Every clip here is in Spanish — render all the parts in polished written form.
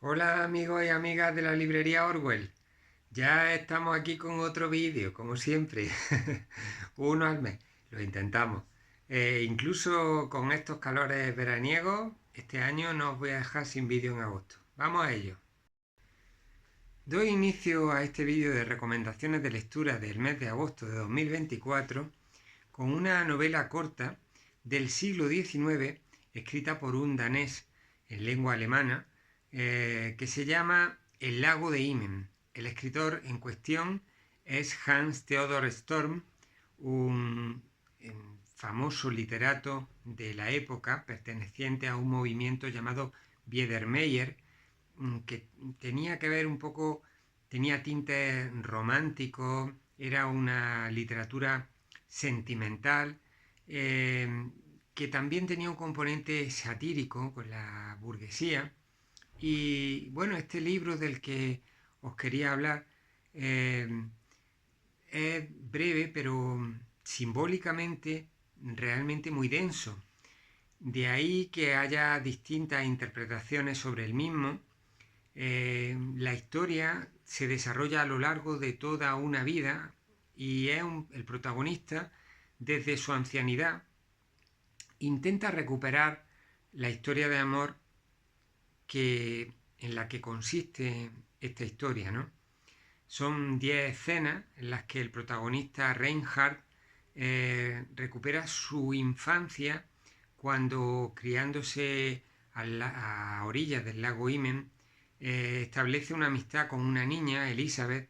Hola amigos y amigas de la librería Orwell. Ya estamos aquí con otro vídeo, como siempre. Uno al mes. Lo intentamos. Incluso con estos calores veraniegos, este año no os voy a dejar sin vídeo en agosto. Vamos a ello. Doy inicio a este vídeo de recomendaciones de lectura del mes de agosto de 2024 con una novela corta del siglo XIX escrita por un danés en lengua alemana que se llama El lago de Imen. El escritor en cuestión es Hans Theodor Storm, un famoso literato de la época perteneciente a un movimiento llamado Biedermeier, que tenía que ver un poco, tenía tintes románticos, era una literatura sentimental, que también tenía un componente satírico con la burguesía. Y bueno, este libro del que os quería hablar eh, es breve, pero simbólicamente realmente muy denso. De ahí que haya distintas interpretaciones sobre el mismo. La historia se desarrolla a lo largo de toda una vida y el protagonista, desde su ancianidad, intenta recuperar la historia de amor en la que consiste esta historia, ¿no? Son 10 escenas en las que el protagonista Reinhard recupera su infancia cuando, criándose a orillas del lago Imen, establece una amistad con una niña, Elizabeth,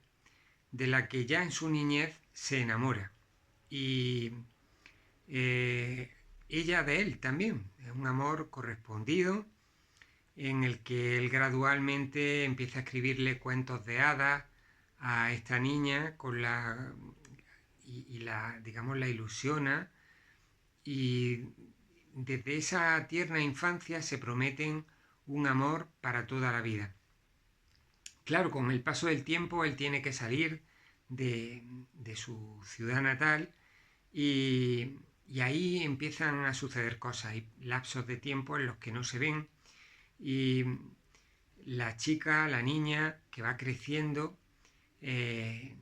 de la que ya en su niñez se enamora. Y ella de él también. Es un amor correspondido en el que él gradualmente empieza a escribirle cuentos de hadas a esta niña y la, digamos, la ilusiona, y desde esa tierna infancia se prometen un amor para toda la vida. Claro, con el paso del tiempo él tiene que salir de su ciudad natal y ahí empiezan a suceder cosas. Hay lapsos de tiempo en los que no se ven y la chica, la niña que va creciendo, eh,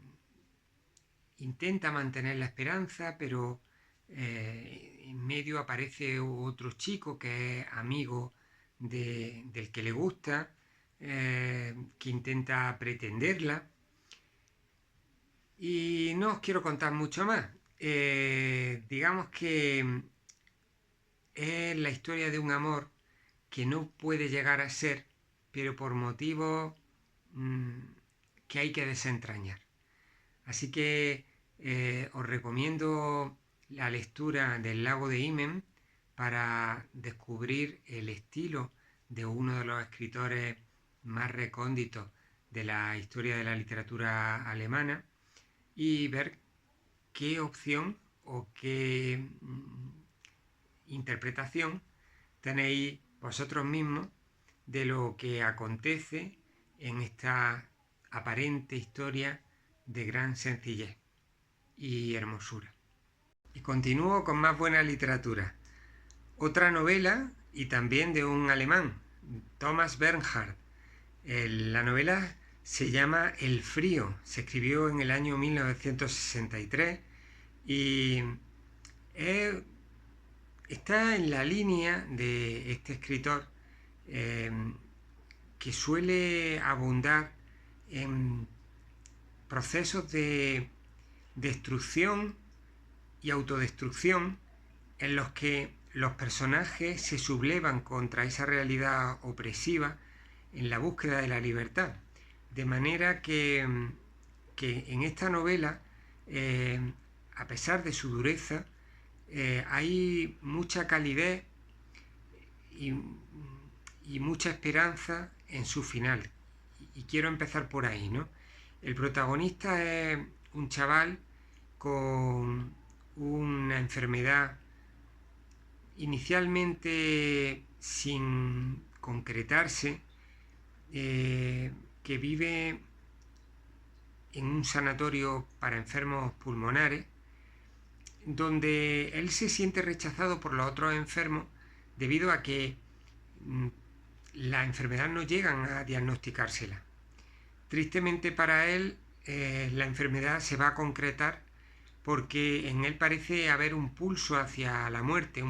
intenta mantener la esperanza, pero en medio aparece otro chico que es amigo del que le gusta, que intenta pretenderla. Y no os quiero contar mucho más. Digamos que es la historia de un amor que no puede llegar a ser, pero por motivos mmm, que hay que desentrañar. Así que os recomiendo la lectura del lago de Imen para descubrir el estilo de uno de los escritores más recónditos de la historia de la literatura alemana y ver qué opción o qué interpretación tenéis vosotros mismos de lo que acontece en esta aparente historia de gran sencillez y hermosura. Y continúo con más buena literatura. Otra novela, y también de un alemán, Thomas Bernhard. La novela se llama El frío, se escribió en el año 1963 y está en la línea de este escritor eh, que suele abundar en procesos de destrucción y autodestrucción en los que los personajes se sublevan contra esa realidad opresiva en la búsqueda de la libertad. De manera que en esta novela, a pesar de su dureza, hay mucha calidez y, y mucha esperanza en su final. Y quiero empezar por ahí, ¿no? El protagonista es un chaval con una enfermedad inicialmente sin concretarse, que vive en un sanatorio para enfermos pulmonares, donde él se siente rechazado por los otros enfermos debido a que la enfermedad no llegan a diagnosticársela. Tristemente para él, la enfermedad se va a concretar porque en él parece haber un pulso hacia la muerte,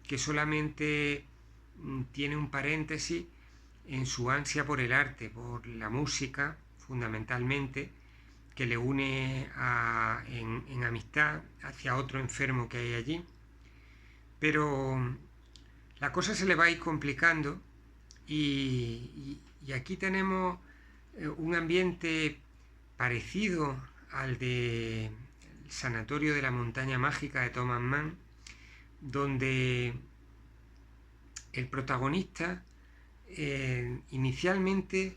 que solamente tiene un paréntesis en su ansia por el arte, por la música, fundamentalmente, que le une en amistad hacia otro enfermo que hay allí. Pero la cosa se le va a ir complicando y aquí tenemos un ambiente parecido al del Sanatorio de la Montaña Mágica de Thomas Mann, donde el protagonista inicialmente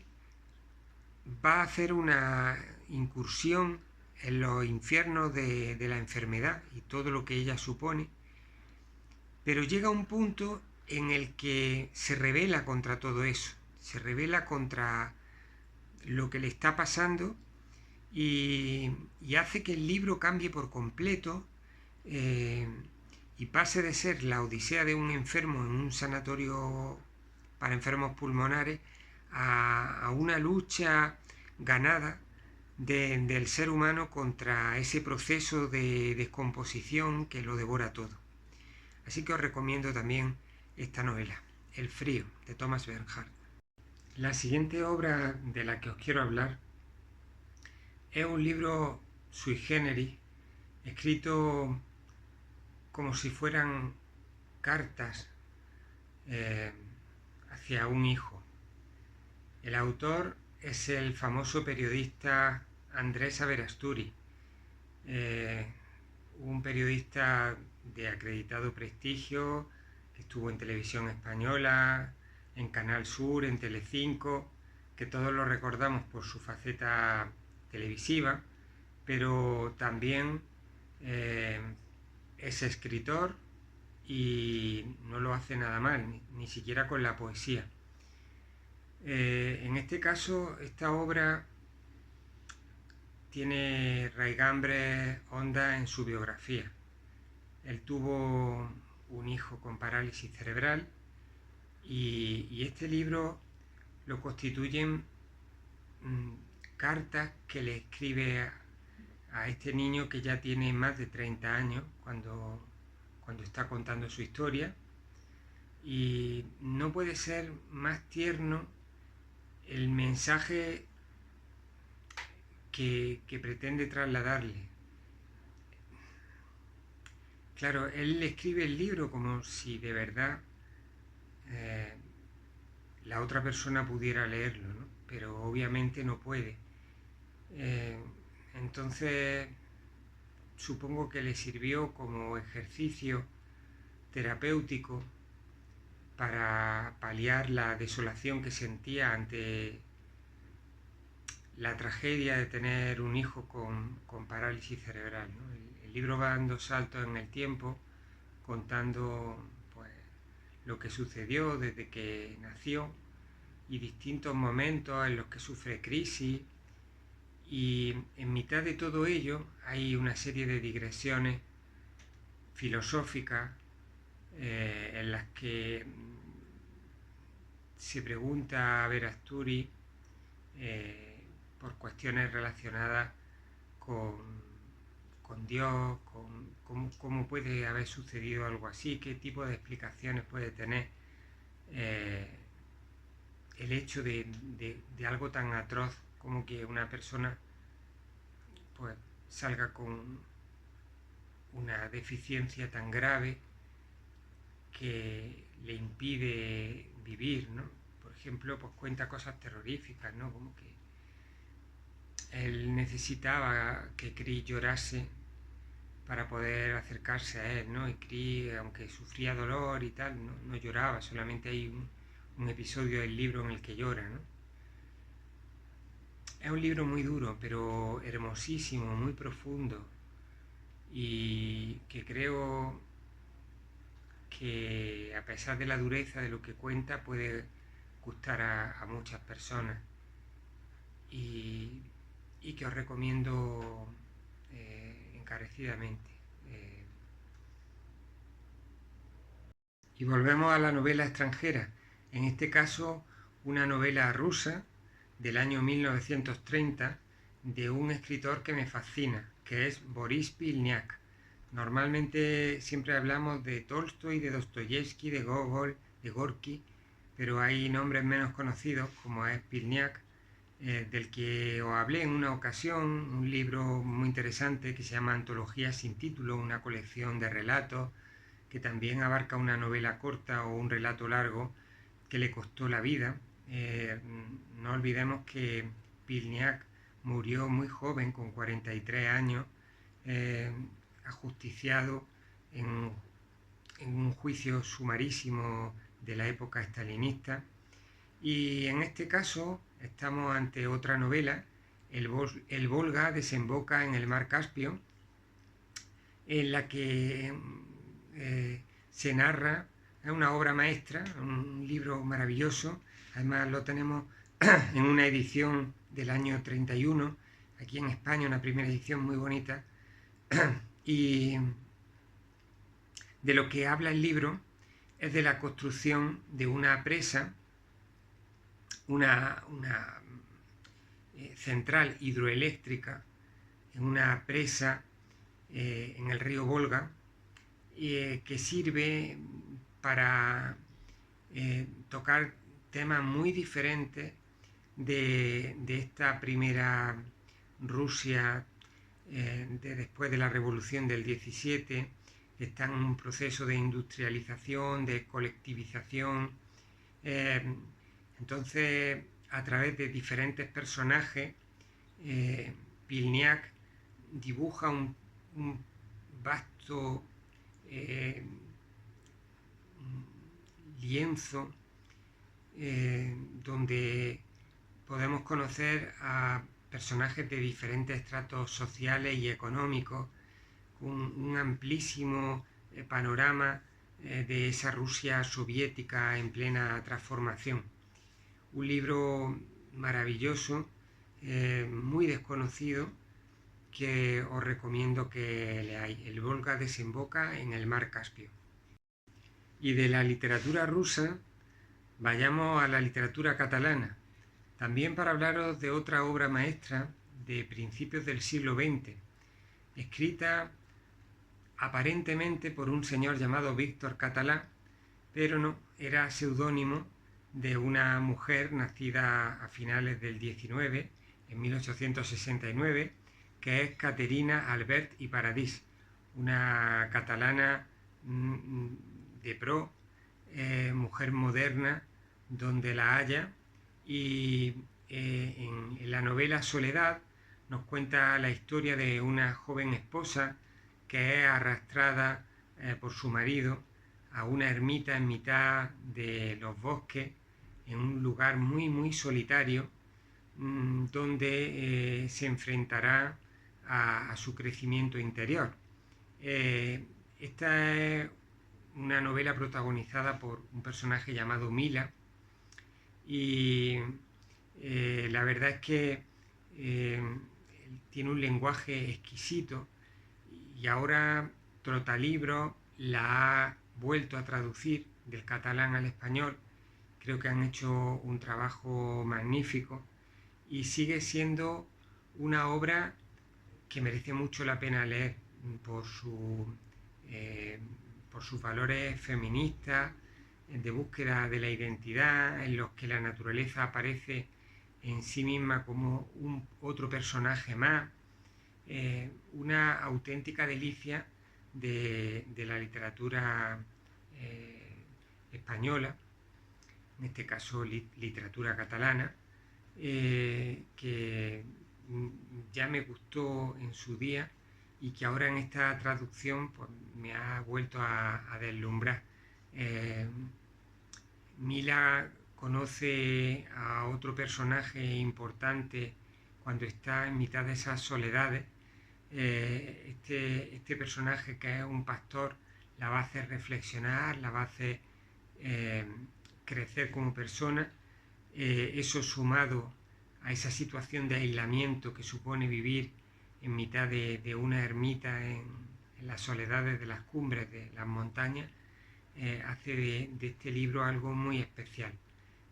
va a hacer una incursión en los infiernos de la enfermedad y todo lo que ella supone, pero llega un punto en el que se rebela contra todo eso, se rebela contra lo que le está pasando y hace que el libro cambie por completo y pase de ser la odisea de un enfermo en un sanatorio para enfermos pulmonares a una lucha ganada del ser humano contra ese proceso de descomposición que lo devora todo. Así que os recomiendo también esta novela, El frío, de Thomas Bernhard. La siguiente obra de la que os quiero hablar es un libro sui generis, escrito como si fueran cartas hacia un hijo. El autor es el famoso periodista Andrés Averasturi, un periodista de acreditado prestigio, que estuvo en Televisión Española, en Canal Sur, en Telecinco, que todos lo recordamos por su faceta televisiva, pero también es escritor y no lo hace nada mal, ni siquiera con la poesía. En este caso, esta obra tiene raigambres hondas en su biografía. Él tuvo un hijo con parálisis cerebral y este libro lo constituyen cartas que le escribe a este niño que ya tiene más de 30 años cuando está contando su historia, y no puede ser más tierno el mensaje que pretende trasladarle. Claro, él escribe el libro como si de verdad la otra persona pudiera leerlo, ¿no? Pero obviamente no puede. Entonces supongo que le sirvió como ejercicio terapéutico para paliar la desolación que sentía ante la tragedia de tener un hijo con parálisis cerebral, ¿no? El libro va dando saltos en el tiempo, contando pues, lo que sucedió desde que nació y distintos momentos en los que sufre crisis, y en mitad de todo ello hay una serie de digresiones filosóficas en las que se pregunta a Verasturi por cuestiones relacionadas con Dios, con cómo puede haber sucedido algo así, qué tipo de explicaciones puede tener el hecho de algo tan atroz como que una persona pues salga con una deficiencia tan grave que le impide vivir, ¿no? Por ejemplo, pues cuenta cosas terroríficas, ¿no? Como que él necesitaba que Chris llorase para poder acercarse a él, ¿no? Y Chris, aunque sufría dolor y tal, no lloraba, solamente hay un episodio del libro en el que llora, ¿no? Es un libro muy duro, pero hermosísimo, muy profundo, y que creo que a pesar de la dureza de lo que cuenta puede gustar a muchas personas, y que os recomiendo encarecidamente. Y volvemos a la novela extranjera. En este caso, una novela rusa del año 1930 de un escritor que me fascina, que es Boris Pilniak. Normalmente siempre hablamos de Tolstoy, de Dostoyevsky, de Gogol, de Gorky, pero hay nombres menos conocidos como es Pilniak, del que os hablé en una ocasión, un libro muy interesante que se llama Antología sin título, una colección de relatos que también abarca una novela corta o un relato largo que le costó la vida. No olvidemos que Pilniak murió muy joven, con 43 años, ajusticiado en un juicio sumarísimo de la época estalinista. Y en este caso estamos ante otra novela, el Volga desemboca en el mar Caspio, en la que se narra, es una obra maestra, un libro maravilloso. Además lo tenemos en una edición del año 31, aquí en España, una primera edición muy bonita. Y de lo que habla el libro es de la construcción de una presa, una central hidroeléctrica, en una presa en el río Volga, que sirve para tocar temas muy diferentes de esta primera Rusia después de la revolución del 17, que está en un proceso de industrialización, de colectivización. Entonces, a través de diferentes personajes, Pilniak dibuja un vasto lienzo donde podemos conocer a personajes de diferentes estratos sociales y económicos, con un amplísimo panorama de esa Rusia soviética en plena transformación. Un libro maravilloso, muy desconocido, que os recomiendo que leáis. El Volga desemboca en el mar Caspio. Y de la literatura rusa vayamos a la literatura catalana, también para hablaros de otra obra maestra de principios del siglo XX, escrita aparentemente por un señor llamado Víctor Català, pero no, era seudónimo de una mujer nacida a finales del 19, en 1869, que es Caterina Albert i Paradís, una catalana de pro, mujer moderna, donde la haya. Y en la novela Soledad nos cuenta la historia de una joven esposa que es arrastrada por su marido a una ermita en mitad de los bosques, en un lugar muy muy solitario, donde se enfrentará a su crecimiento interior. Esta es una novela protagonizada por un personaje llamado Mila, y la verdad es que tiene un lenguaje exquisito, y ahora Trotalibros la ha vuelto a traducir del catalán al español. Creo que han hecho un trabajo magnífico y sigue siendo una obra que merece mucho la pena leer por sus valores feministas, de búsqueda de la identidad, en los que la naturaleza aparece en sí misma como otro personaje más, una auténtica delicia de la literatura española, en este caso literatura catalana, que ya me gustó en su día y que ahora en esta traducción pues, me ha vuelto a deslumbrar. Mila conoce a otro personaje importante cuando está en mitad de esas soledades. Este personaje, que es un pastor, la va a hacer reflexionar, la va a hacer crecer como persona. Eso sumado a esa situación de aislamiento que supone vivir en mitad de una ermita en las soledades de las cumbres de las montañas, hace de este libro algo muy especial.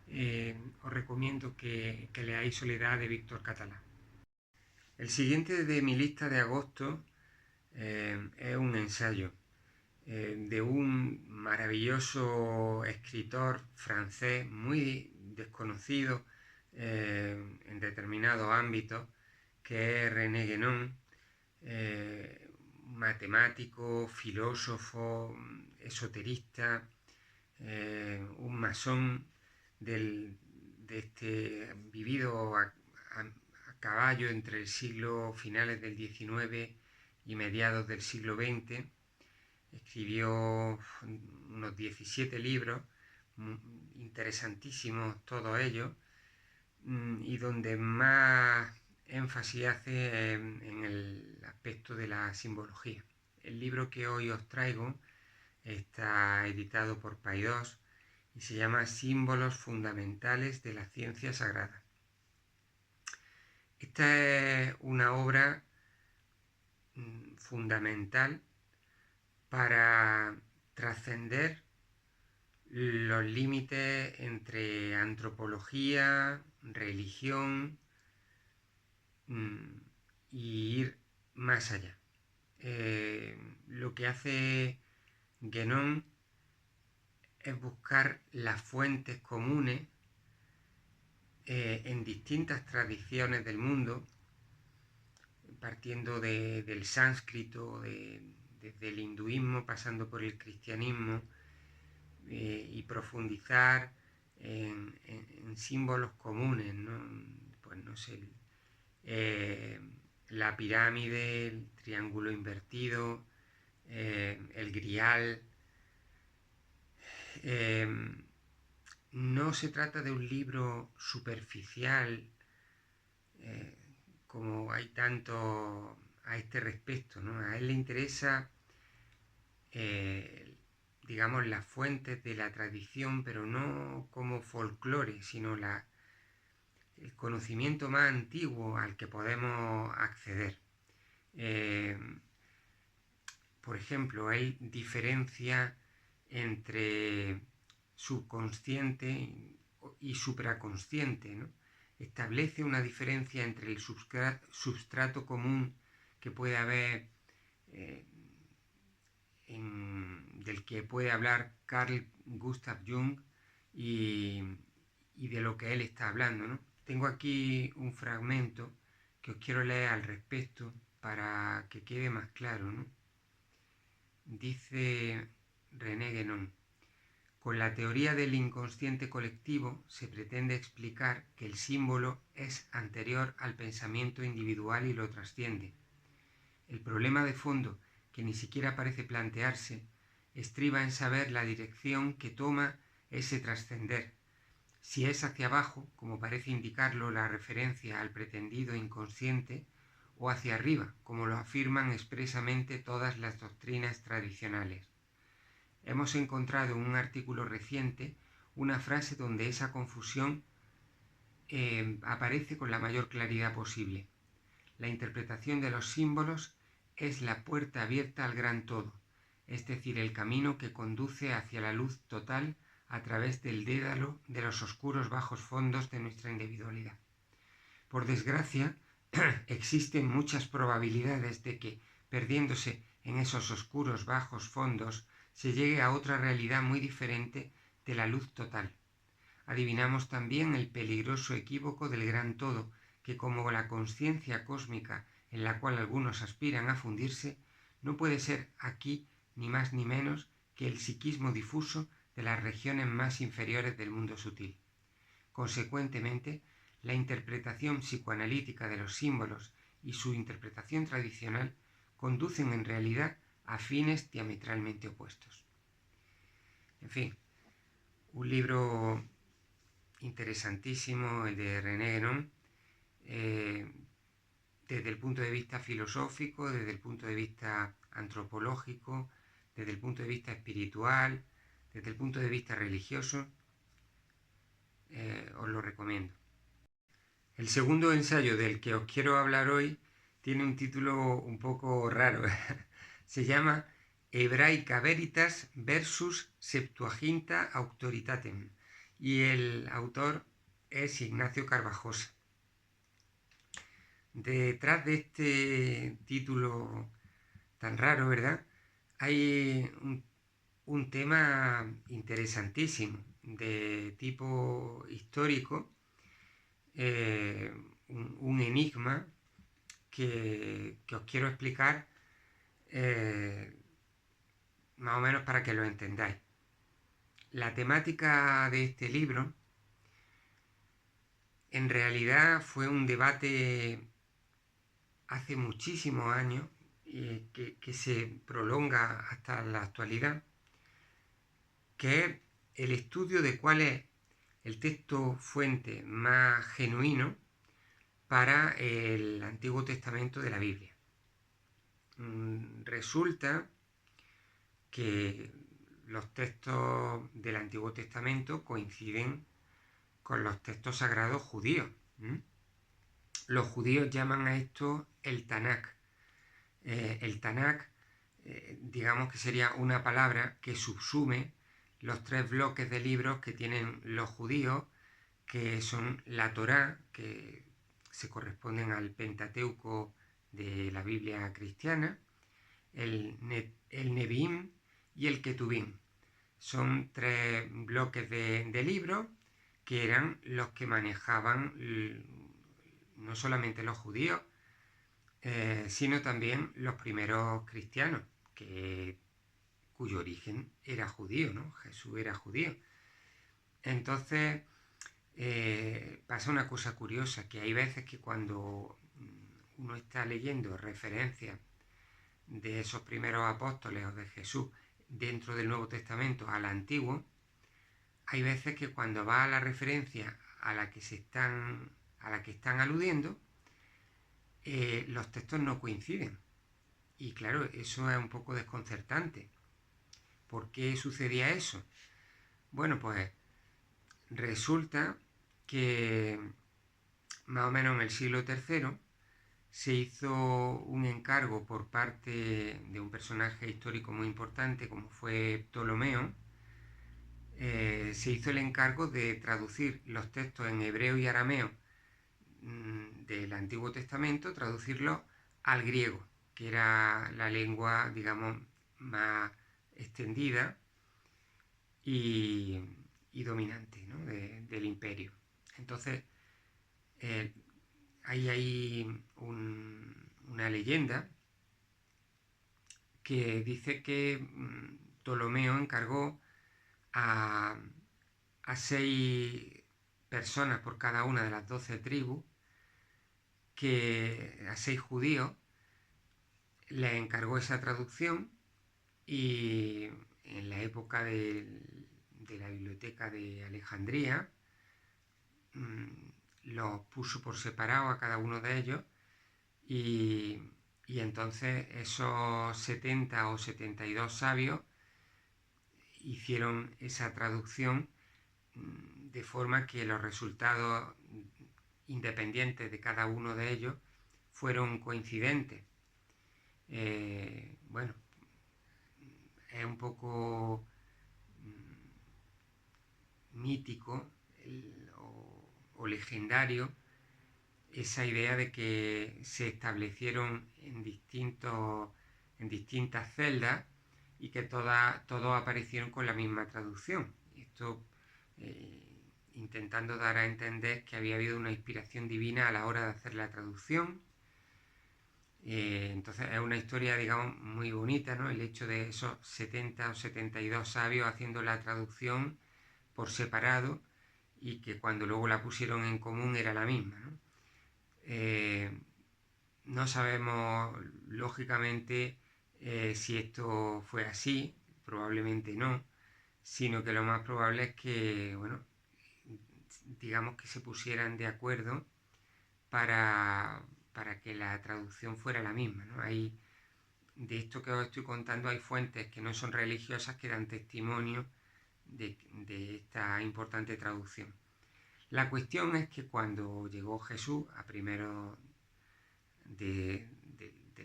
os recomiendo que leáis Soledad de Víctor Catalá. El siguiente de mi lista de agosto es un ensayo de un maravilloso escritor francés muy desconocido en determinados ámbitos, que es René Guénon, matemático, filósofo, esoterista, un masón de este vivido a caballo entre el siglo finales del XIX y mediados del siglo XX. Escribió unos 17 libros, interesantísimos todos ellos, y donde más énfasis hace en el aspecto de la simbología. El libro que hoy os traigo está editado por Paidós y se llama Símbolos fundamentales de la ciencia sagrada. Esta es una obra fundamental para trascender los límites entre antropología, religión y ir más allá. Lo que hace Guénon es buscar las fuentes comunes en distintas tradiciones del mundo, partiendo del sánscrito, desde el hinduismo, pasando por el cristianismo, y profundizar en símbolos comunes, ¿no? Pues no sé, la pirámide, el triángulo invertido, el grial. No se trata de un libro superficial, como hay tanto a este respecto, ¿no? A él le interesa, digamos, las fuentes de la tradición, pero no como folclore, sino el conocimiento más antiguo al que podemos acceder. Por ejemplo, él diferencia entre subconsciente y supraconsciente, ¿no? Establece una diferencia entre el substrato común que puede haber, del que puede hablar Carl Gustav Jung, y de lo que él está hablando, ¿no? Tengo aquí un fragmento que os quiero leer al respecto para que quede más claro, ¿no? Dice René Guénon: con la teoría del inconsciente colectivo se pretende explicar que el símbolo es anterior al pensamiento individual y lo trasciende. El problema de fondo, que ni siquiera parece plantearse, estriba en saber la dirección que toma ese trascender, si es hacia abajo, como parece indicarlo la referencia al pretendido inconsciente, o hacia arriba, como lo afirman expresamente todas las doctrinas tradicionales. Hemos encontrado en un artículo reciente una frase donde esa confusión aparece con la mayor claridad posible. La interpretación de los símbolos es la puerta abierta al gran todo, es decir, el camino que conduce hacia la luz total a través del dédalo de los oscuros bajos fondos de nuestra individualidad. Por desgracia, existen muchas probabilidades de que, perdiéndose en esos oscuros bajos fondos, se llegue a otra realidad muy diferente de la luz total. Adivinamos también el peligroso equívoco del gran todo, que como la conciencia cósmica en la cual algunos aspiran a fundirse, no puede ser aquí ni más ni menos que el psiquismo difuso de las regiones más inferiores del mundo sutil. Consecuentemente, la interpretación psicoanalítica de los símbolos y su interpretación tradicional conducen en realidad a fines diametralmente opuestos. En fin, un libro interesantísimo, el de René Guénon, desde el punto de vista filosófico, desde el punto de vista antropológico, desde el punto de vista espiritual, desde el punto de vista religioso. Os lo recomiendo. El segundo ensayo del que os quiero hablar hoy tiene un título un poco raro. Se llama Hebraica Veritas versus Septuaginta Auctoritatem, y el autor es Ignacio Carvajosa. Detrás de este título tan raro, ¿verdad? Hay un tema interesantísimo de tipo histórico, un enigma que os quiero explicar más o menos para que lo entendáis. La temática de este libro en realidad fue un debate hace muchísimos años que se prolonga hasta la actualidad, que es el estudio de cuál es el texto fuente más genuino para el Antiguo Testamento de la Biblia. Resulta que los textos del Antiguo Testamento coinciden con los textos sagrados judíos. Los judíos llaman a esto el Tanakh. El Tanakh, digamos que sería una palabra que subsume los 3 bloques de libros que tienen los judíos, que son la Torá, que se corresponden al Pentateuco de la Biblia cristiana, el Nevi'im y el Ketuvim. Son 3 bloques de libros que eran los que manejaban no solamente los judíos, sino también los primeros cristianos, cuyo origen era judío, ¿no? Jesús era judío. Entonces, pasa una cosa curiosa, que hay veces que cuando uno está leyendo referencias de esos primeros apóstoles o de Jesús dentro del Nuevo Testamento al Antiguo, hay veces que cuando va a la referencia a la que están aludiendo, los textos no coinciden. Y claro, eso es un poco desconcertante. ¿Por qué sucedía eso? Bueno, pues resulta que más o menos en el siglo III se hizo un encargo por parte de un personaje histórico muy importante como fue Ptolomeo. Se hizo el encargo de traducir los textos en hebreo y arameo del Antiguo Testamento, traducirlos al griego, que era la lengua, digamos, más extendida y dominante, ¿no? del imperio. Entonces, hay una leyenda que dice que Ptolomeo encargó a 6 personas por cada una de las 12 tribus, a 6 judíos, les encargó esa traducción, y en la época de la biblioteca de Alejandría los puso por separado a cada uno de ellos, y entonces esos 70 o 72 sabios hicieron esa traducción de forma que los resultados independientes de cada uno de ellos fueron coincidentes. Bueno, es un poco mítico o legendario esa idea de que se establecieron en distintas celdas y que todos aparecieron con la misma traducción. Esto intentando dar a entender que había habido una inspiración divina a la hora de hacer la traducción. Entonces es una historia, digamos, muy bonita, ¿no? El hecho de esos 70 o 72 sabios haciendo la traducción por separado y que cuando luego la pusieron en común era la misma, ¿no? No sabemos lógicamente si esto fue así, probablemente no, sino que lo más probable es que, bueno, digamos que se pusieran de acuerdo para que la traducción fuera la misma, ¿no? De esto que os estoy contando hay fuentes que no son religiosas que dan testimonio de esta importante traducción. La cuestión es que cuando llegó Jesús a primeros del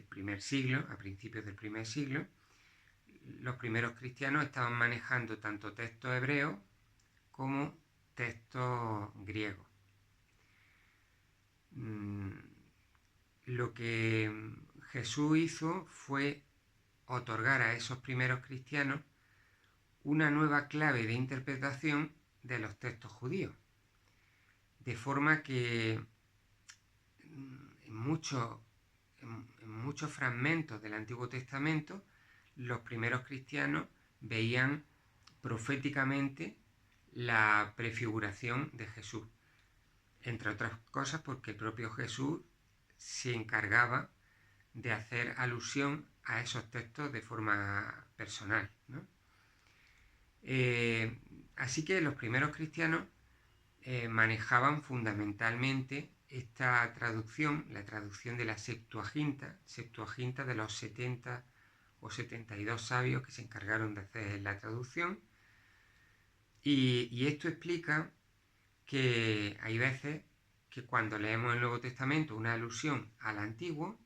primer siglo, a principios del primer siglo, los primeros cristianos estaban manejando tanto textos hebreos como textos griegos. Lo que Jesús hizo fue otorgar a esos primeros cristianos una nueva clave de interpretación de los textos judíos, de forma que en muchos fragmentos del Antiguo Testamento los primeros cristianos veían proféticamente la prefiguración de Jesús, entre otras cosas porque el propio Jesús se encargaba de hacer alusión a esos textos de forma personal, ¿no? Así que los primeros cristianos manejaban fundamentalmente esta traducción, la traducción de la Septuaginta de los 70 o 72 sabios que se encargaron de hacer la traducción, y esto explica que hay veces que cuando leemos el Nuevo Testamento una alusión al Antiguo,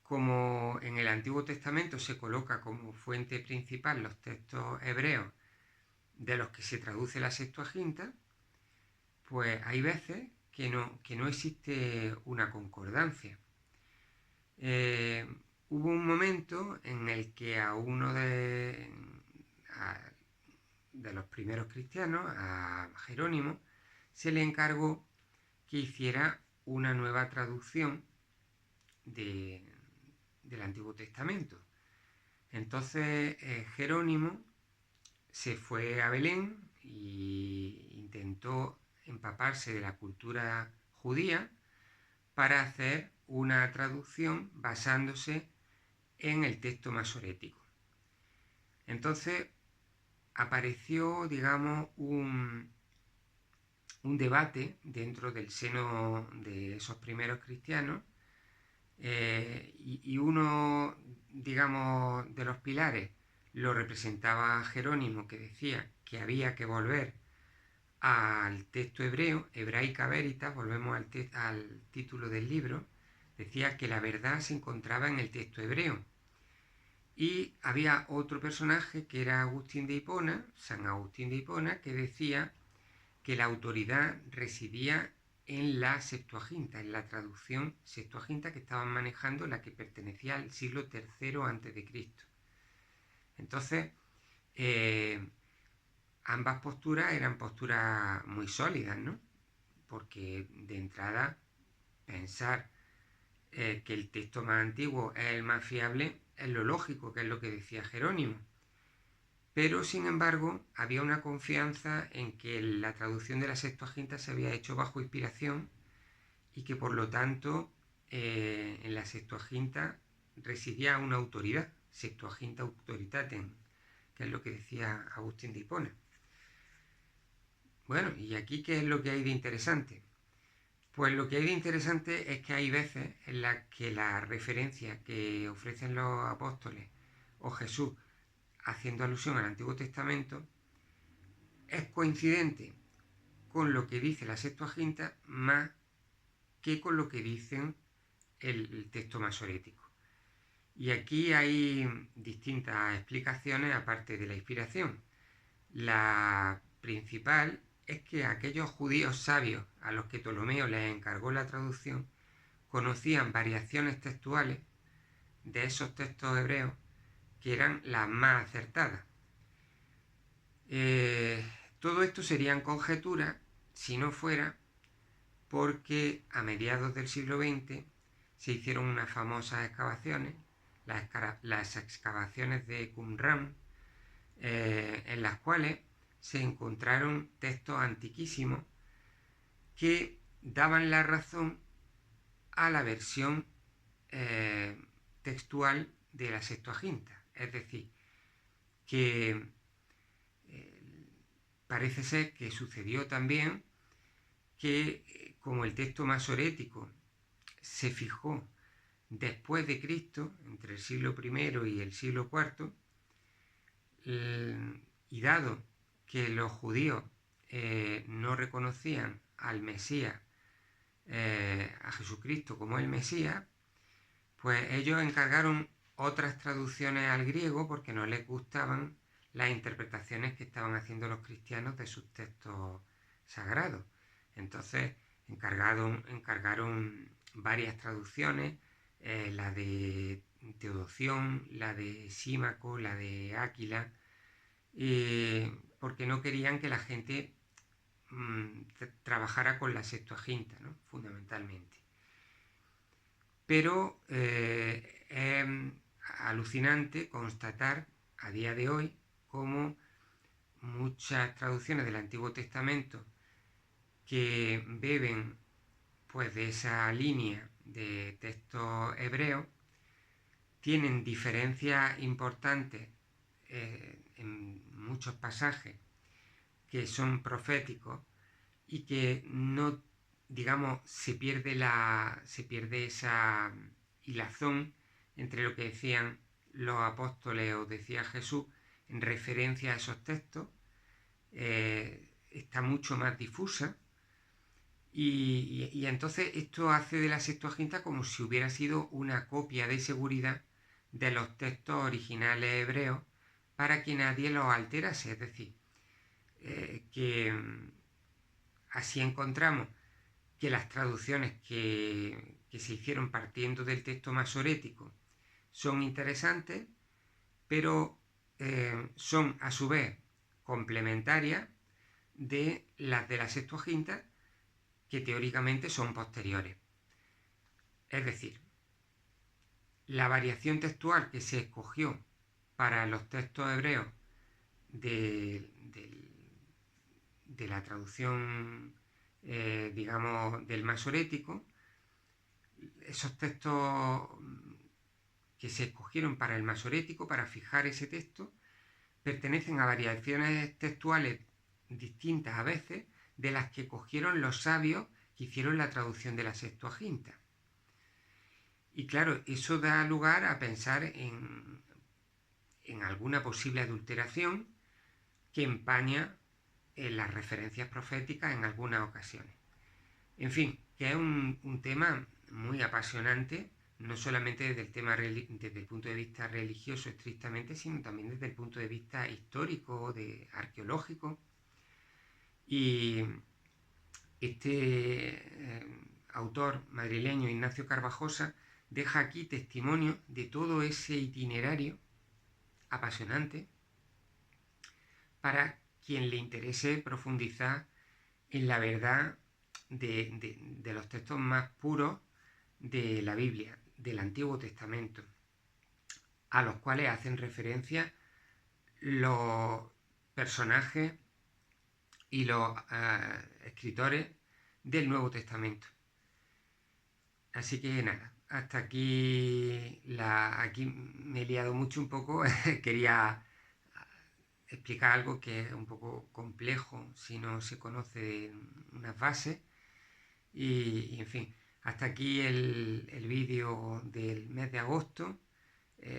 como en el Antiguo Testamento se coloca como fuente principal los textos hebreos de los que se traduce la Septuaginta, pues hay veces que no existe una concordancia. Hubo un momento en el que a uno de los primeros cristianos, a Jerónimo, se le encargó que hiciera una nueva traducción del Antiguo Testamento. Entonces Jerónimo se fue a Belén e intentó empaparse de la cultura judía para hacer una traducción basándose en el texto masorético. Entonces apareció, digamos, un debate dentro del seno de esos primeros cristianos, y uno, digamos, de los pilares lo representaba Jerónimo, que decía que había que volver al texto hebreo, Hebraica Veritas, volvemos al título del libro, decía que la verdad se encontraba en el texto hebreo. Y había otro personaje que era Agustín de Hipona, San Agustín de Hipona, que decía que la autoridad residía en la Septuaginta, en la traducción Septuaginta que estaban manejando, la que pertenecía al siglo III a.C. Entonces, ambas posturas eran posturas muy sólidas, ¿no? Porque de entrada pensar que el texto más antiguo es el más fiable es lo lógico, que es lo que decía Jerónimo. Pero, sin embargo, había una confianza en que la traducción de la Septuaginta se había hecho bajo inspiración y que, por lo tanto, en la Septuaginta residía una autoridad, Septuaginta Autoritatem, que es lo que decía Agustín de Hipona. Bueno, ¿y aquí qué es lo que hay de interesante? Pues lo que hay de interesante es que hay veces en las que la referencia que ofrecen los apóstoles o Jesús haciendo alusión al Antiguo Testamento es coincidente con lo que dice la Septuaginta más que con lo que dicen el texto masorético. Y aquí hay distintas explicaciones aparte de la inspiración. La principal es que aquellos judíos sabios a los que Ptolomeo les encargó la traducción conocían variaciones textuales de esos textos hebreos que eran las más acertadas. Todo esto serían conjeturas si no fuera porque a mediados del siglo XX se hicieron unas famosas excavaciones, las excavaciones de Qumran, en las cuales se encontraron textos antiquísimos que daban la razón a la versión textual de la Septuaginta. Es decir, que parece ser que sucedió también que como el texto masorético se fijó después de Cristo, entre el siglo I y el siglo IV, y dado que los judíos no reconocían al Mesías, a Jesucristo como el Mesías, pues ellos encargaron otras traducciones al griego porque no les gustaban las interpretaciones que estaban haciendo los cristianos de sus textos sagrado. Entonces encargaron varias traducciones, la de Teodoción, la de Símaco, la de Áquila, porque no querían que la gente trabajara con la Septuaginta, ¿no? Fundamentalmente. Pero es alucinante constatar a día de hoy cómo muchas traducciones del Antiguo Testamento que beben pues de esa línea de textos hebreos tienen diferencias importantes en muchos pasajes que son proféticos y que no, digamos, se pierde esa hilazón entre lo que decían los apóstoles o decía Jesús en referencia a esos textos, está mucho más difusa y entonces esto hace de la Septuaginta como si hubiera sido una copia de seguridad de los textos originales hebreos para que nadie los alterase, es decir, que así encontramos que las traducciones que se hicieron partiendo del texto masorético son interesantes, pero son a su vez complementarias de las de la Septuaginta, que teóricamente son posteriores. Es decir, la variación textual que se escogió para los textos hebreos de la traducción, digamos, del masorético, esos textos que se escogieron para el masorético, para fijar ese texto, pertenecen a variaciones textuales distintas a veces de las que cogieron los sabios que hicieron la traducción de la Septuaginta. Y claro, eso da lugar a pensar en alguna posible adulteración que empaña las referencias proféticas en algunas ocasiones. En fin, que es un tema muy apasionante, no solamente desde el punto de vista religioso estrictamente, sino también desde el punto de vista histórico, arqueológico. Y este autor madrileño, Ignacio Carvajosa, deja aquí testimonio de todo ese itinerario apasionante para quien le interese profundizar en la verdad de los textos más puros de la Biblia, del Antiguo Testamento, a los cuales hacen referencia los personajes y los escritores del Nuevo Testamento. Así que nada, hasta aquí, aquí me he liado mucho un poco, quería explicar algo que es un poco complejo si no se conoce unas bases y en fin, hasta aquí el vídeo del mes de agosto.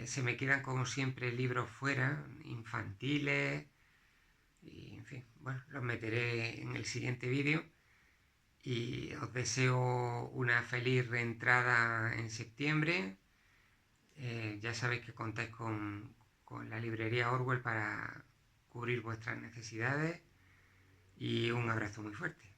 Se me quedan como siempre libros fuera, infantiles y en fin, bueno, los meteré en el siguiente vídeo y os deseo una feliz reentrada en septiembre. Ya sabéis que contáis con la librería Orwell para cubrir vuestras necesidades y un abrazo muy fuerte.